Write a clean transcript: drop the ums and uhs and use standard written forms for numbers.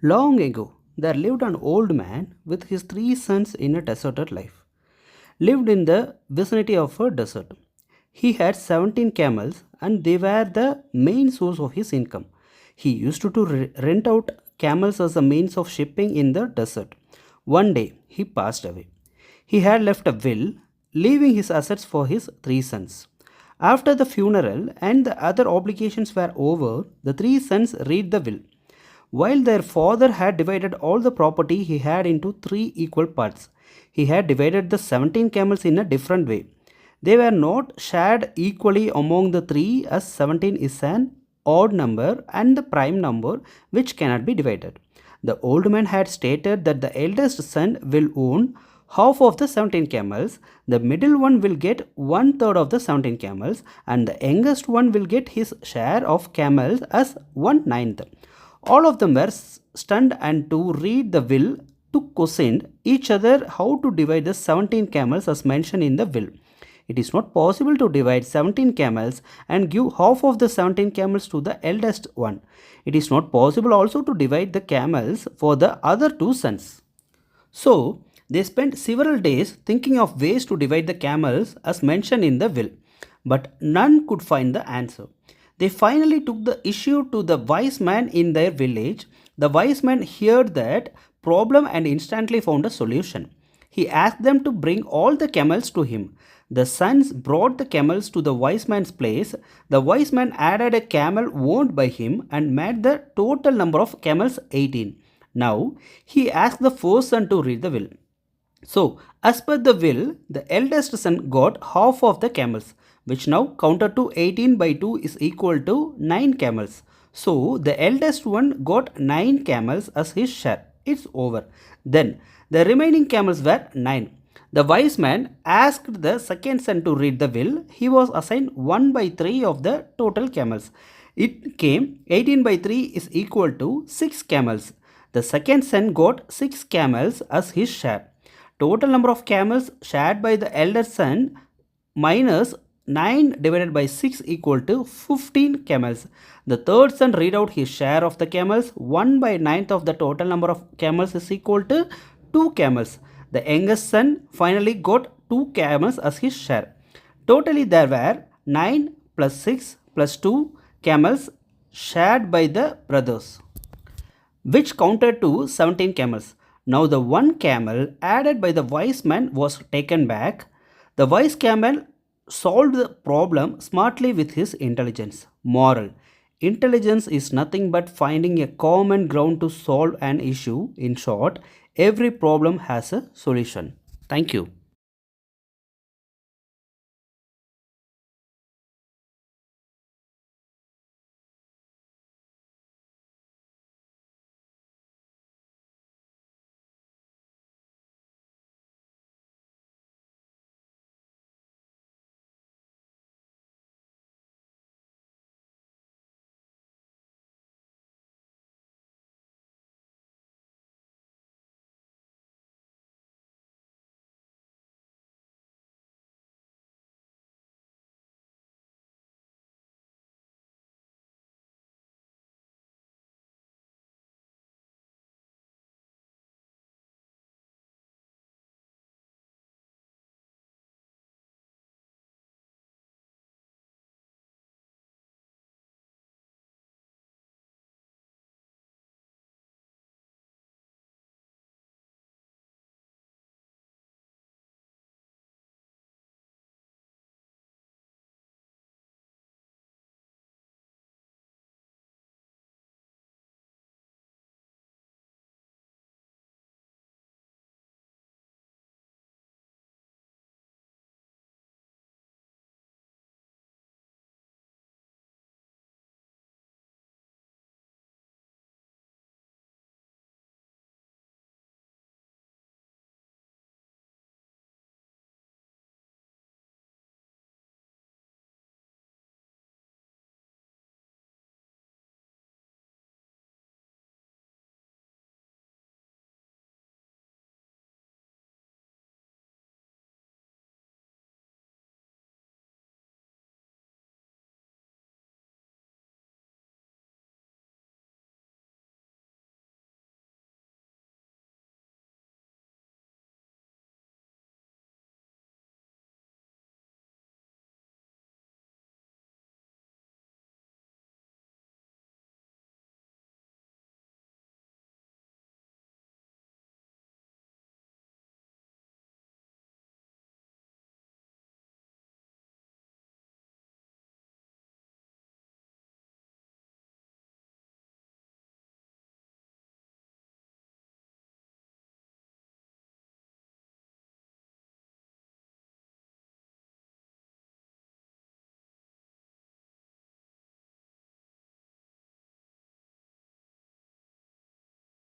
Long ago, there lived an old man with his three sons in a deserted life. Lived in the vicinity of a desert. He had 17 camels and they were the main source of his income. He used to rent out camels as a means of shipping in the desert. One day, he passed away. He had left a will, leaving his assets for his three sons. After the funeral and the other obligations were over, the three sons read the will. While their father had divided all the property he had into three equal parts, he had divided the 17 camels in a different way. They were not shared equally among the three, as 17 is an odd number and the prime number which cannot be divided. The old man had stated that the eldest son will own half of the 17 camels, the middle one will get one third of the 17 camels, and the youngest one will get his share of camels as 1/9. All of them were stunned and to read the will to questioned each other how to divide the 17 camels as mentioned in the will. It is not possible to divide 17 camels and give half of the 17 camels to the eldest one. It is not possible also to divide the camels for the other two sons. So, they spent several days thinking of ways to divide the camels as mentioned in the will, but none could find the answer. They finally took the issue to the wise man in their village. The wise man heard that problem and instantly found a solution. He asked them to bring all the camels to him. The sons brought the camels to the wise man's place. The wise man added a camel owned by him and made the total number of camels 18. Now, he asked the first son to read the will. So, as per the will, the eldest son got half of the camels, which now counted to 18 by 2 is equal to 9 camels. So, the eldest one got 9 camels as his share. It's over. Then, the remaining camels were 9. The wise man asked the second son to read the will. He was assigned 1 by 3 of the total camels. It came 18 by 3 is equal to 6 camels. The second son got 6 camels as his share. Total number of camels shared by the elder son minus 9 divided by 6 equal to 15 camels. The third son read out his share of the camels. 1 by 9th of the total number of camels is equal to 2 camels. The youngest son finally got 2 camels as his share. Totally there were 9 plus 6 plus 2 camels shared by the brothers, which counted to 17 camels. Now the one camel added by the wise man was taken back. The wise camel solved the problem smartly with his intelligence. Moral: intelligence is nothing but finding a common ground to solve an issue. In short, every problem has a solution. Thank you.